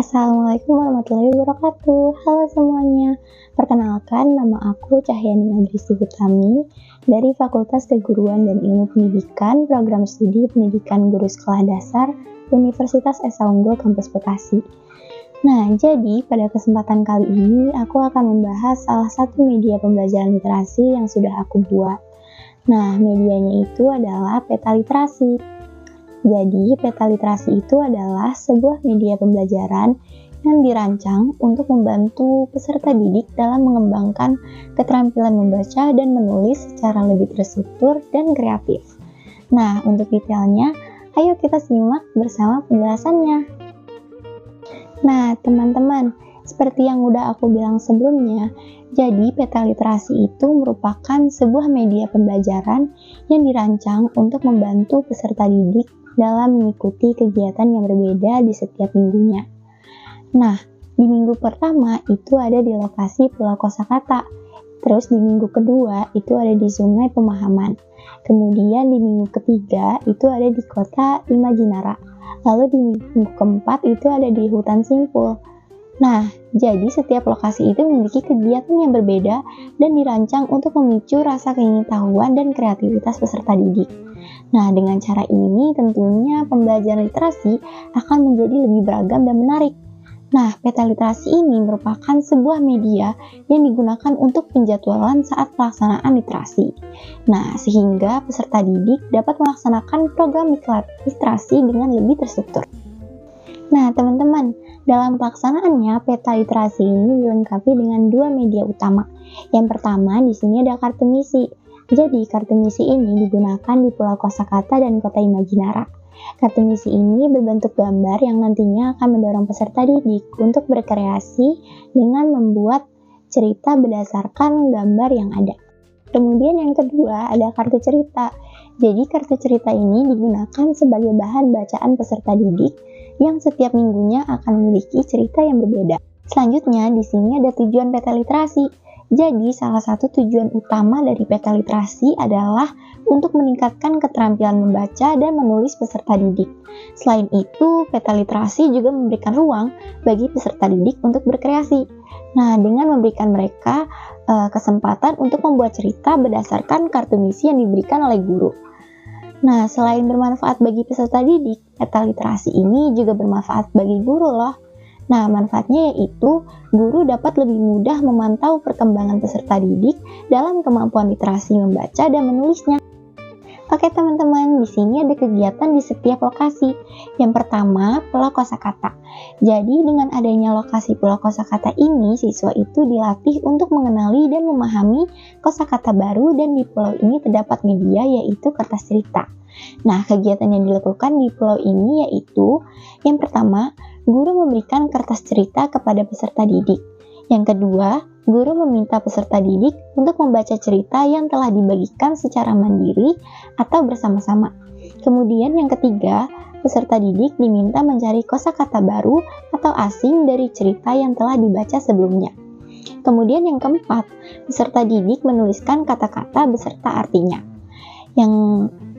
Assalamualaikum warahmatullahi wabarakatuh. Halo semuanya. Perkenalkan, nama aku Cahyani Adrisi Hutami dari Fakultas Keguruan dan Ilmu Pendidikan, Program Studi Pendidikan Guru Sekolah Dasar, Universitas Esa Unggul Kampus Bekasi. Nah, jadi pada kesempatan kali ini aku akan membahas salah satu media pembelajaran literasi yang sudah aku buat. Nah, medianya itu adalah peta literasi. Jadi, peta literasi itu adalah sebuah media pembelajaran yang dirancang untuk membantu peserta didik dalam mengembangkan keterampilan membaca dan menulis secara lebih terstruktur dan kreatif. Nah, untuk detailnya, ayo kita simak bersama penjelasannya. Nah, teman-teman, seperti yang udah aku bilang sebelumnya, jadi peta literasi itu merupakan sebuah media pembelajaran yang dirancang untuk membantu peserta didik dalam mengikuti kegiatan yang berbeda di setiap minggunya. Nah, di minggu pertama itu ada di lokasi Pulau Kosakata. Terus di minggu kedua itu ada di Sungai Pemahaman. Kemudian di minggu ketiga itu ada di Kota Imajinara. Lalu di minggu keempat itu ada di Hutan Simpul. Nah, jadi setiap lokasi itu memiliki kegiatan yang berbeda dan dirancang untuk memicu rasa keingintahuan dan kreativitas peserta didik. Nah, dengan cara ini tentunya pembelajaran literasi akan menjadi lebih beragam dan menarik. Nah, peta literasi ini merupakan sebuah media yang digunakan untuk penjadwalan saat pelaksanaan literasi. Nah, sehingga peserta didik dapat melaksanakan program literasi dengan lebih terstruktur. Nah, teman-teman, dalam pelaksanaannya peta literasi ini dilengkapi dengan dua media utama. Yang pertama, di sini ada kartu misi. Jadi, kartu misi ini digunakan di Pulau Kosakata dan Kota Imajinara. Kartu misi ini berbentuk gambar yang nantinya akan mendorong peserta didik untuk berkreasi dengan membuat cerita berdasarkan gambar yang ada. Kemudian yang kedua ada kartu cerita. Jadi, kartu cerita ini digunakan sebagai bahan bacaan peserta didik yang setiap minggunya akan memiliki cerita yang berbeda. Selanjutnya, di sini ada tujuan peta literasi. Jadi, salah satu tujuan utama dari peta literasi adalah untuk meningkatkan keterampilan membaca dan menulis peserta didik. Selain itu, peta literasi juga memberikan ruang bagi peserta didik untuk berkreasi. Nah, dengan memberikan mereka kesempatan untuk membuat cerita berdasarkan kartu misi yang diberikan oleh guru. Nah, selain bermanfaat bagi peserta didik, peta literasi ini juga bermanfaat bagi guru loh. Nah, manfaatnya yaitu guru dapat lebih mudah memantau perkembangan peserta didik dalam kemampuan literasi membaca dan menulisnya. Oke teman-teman, di sini ada kegiatan di setiap lokasi. Yang pertama, Pulau Kosakata. Jadi dengan adanya lokasi Pulau Kosakata ini, siswa itu dilatih untuk mengenali dan memahami kosakata baru dan di pulau ini terdapat media yaitu kertas cerita. Nah, kegiatan yang dilakukan di pulau ini yaitu yang pertama, guru memberikan kertas cerita kepada peserta didik. Yang kedua, guru meminta peserta didik untuk membaca cerita yang telah dibagikan secara mandiri atau bersama-sama. Kemudian yang ketiga, peserta didik diminta mencari kosakata baru atau asing dari cerita yang telah dibaca sebelumnya. Kemudian yang keempat, peserta didik menuliskan kata-kata beserta artinya. Yang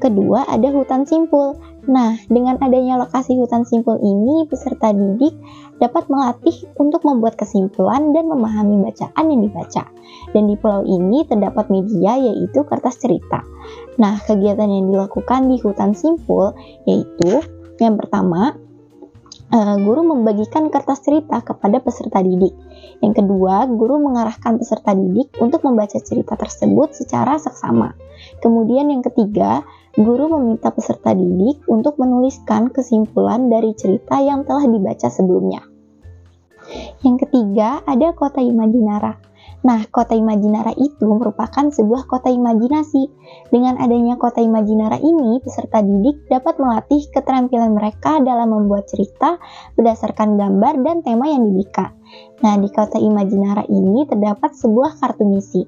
kedua ada hutan simpul. Nah, dengan adanya lokasi hutan simpul ini, peserta didik dapat melatih untuk membuat kesimpulan dan memahami bacaan yang dibaca. Dan di pulau ini terdapat media yaitu kertas cerita. Nah, kegiatan yang dilakukan di hutan simpul yaitu yang pertama, guru membagikan kertas cerita kepada peserta didik. Yang kedua, guru mengarahkan peserta didik untuk membaca cerita tersebut secara seksama. Kemudian yang ketiga, guru meminta peserta didik untuk menuliskan kesimpulan dari cerita yang telah dibaca sebelumnya. Yang ketiga, ada Kota Imajinara. Nah, Kota Imajinara itu merupakan sebuah kota imajinasi. Dengan adanya Kota Imajinara ini, peserta didik dapat melatih keterampilan mereka dalam membuat cerita berdasarkan gambar dan tema yang diberikan. Nah, di Kota Imajinara ini terdapat sebuah kartu misi.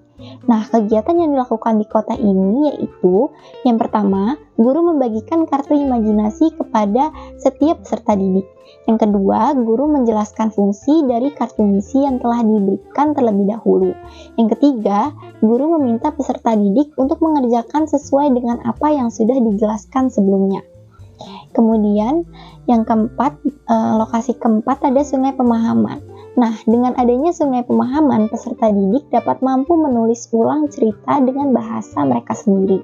Nah, kegiatan yang dilakukan di kota ini yaitu yang pertama, guru membagikan kartu imajinasi kepada setiap peserta didik. Yang kedua, guru menjelaskan fungsi dari kartu misi yang telah diberikan terlebih dahulu. Yang ketiga, guru meminta peserta didik untuk mengerjakan sesuai dengan apa yang sudah dijelaskan sebelumnya. Kemudian yang keempat, lokasi keempat ada sungai pemahaman. Nah, dengan adanya sungai pemahaman, peserta didik dapat mampu menulis ulang cerita dengan bahasa mereka sendiri.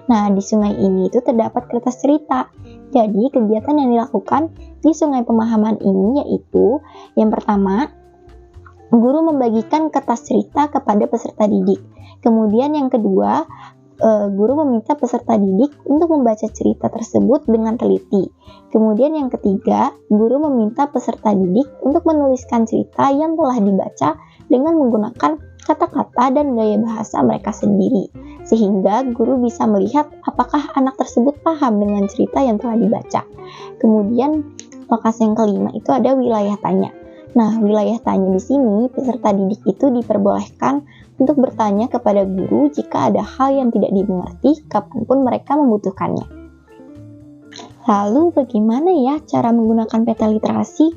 Nah, di sungai ini itu terdapat kertas cerita. Jadi, kegiatan yang dilakukan di sungai pemahaman ini yaitu yang pertama, guru membagikan kertas cerita kepada peserta didik. Kemudian yang kedua, guru meminta peserta didik untuk membaca cerita tersebut dengan teliti. Kemudian yang ketiga, guru meminta peserta didik untuk menuliskan cerita yang telah dibaca dengan menggunakan kata-kata dan gaya bahasa mereka sendiri, sehingga guru bisa melihat apakah anak tersebut paham dengan cerita yang telah dibaca. Kemudian lokasi yang kelima itu ada wilayah tanya. Nah, wilayah tanya di sini peserta didik itu diperbolehkan untuk bertanya kepada guru jika ada hal yang tidak dimengerti kapanpun mereka membutuhkannya. Lalu bagaimana ya cara menggunakan peta literasi?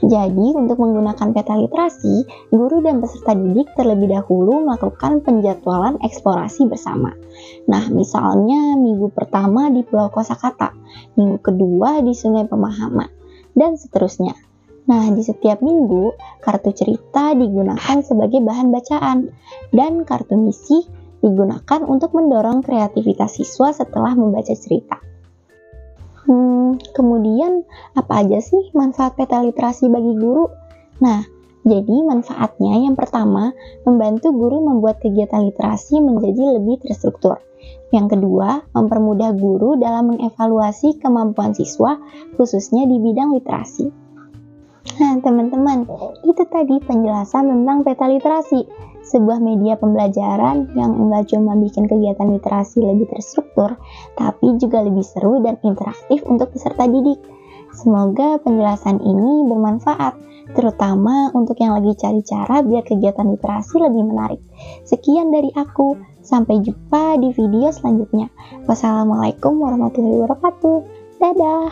Jadi untuk menggunakan peta literasi, guru dan peserta didik terlebih dahulu melakukan penjadwalan eksplorasi bersama. Nah, misalnya minggu pertama di Pulau Kosakata, minggu kedua di Sungai Pemahaman, dan seterusnya. Nah, di setiap minggu, kartu cerita digunakan sebagai bahan bacaan, dan kartu misi digunakan untuk mendorong kreativitas siswa setelah membaca cerita. Kemudian, apa aja sih manfaat peta literasi bagi guru? Nah, jadi manfaatnya yang pertama, membantu guru membuat kegiatan literasi menjadi lebih terstruktur. Yang kedua, mempermudah guru dalam mengevaluasi kemampuan siswa, khususnya di bidang literasi. Nah, teman-teman, itu tadi penjelasan tentang peta literasi, sebuah media pembelajaran yang enggak cuma bikin kegiatan literasi lebih terstruktur, tapi juga lebih seru dan interaktif untuk peserta didik. Semoga penjelasan ini bermanfaat, terutama untuk yang lagi cari cara biar kegiatan literasi lebih menarik. Sekian dari aku, sampai jumpa di video selanjutnya. Wassalamualaikum warahmatullahi wabarakatuh. Dadah!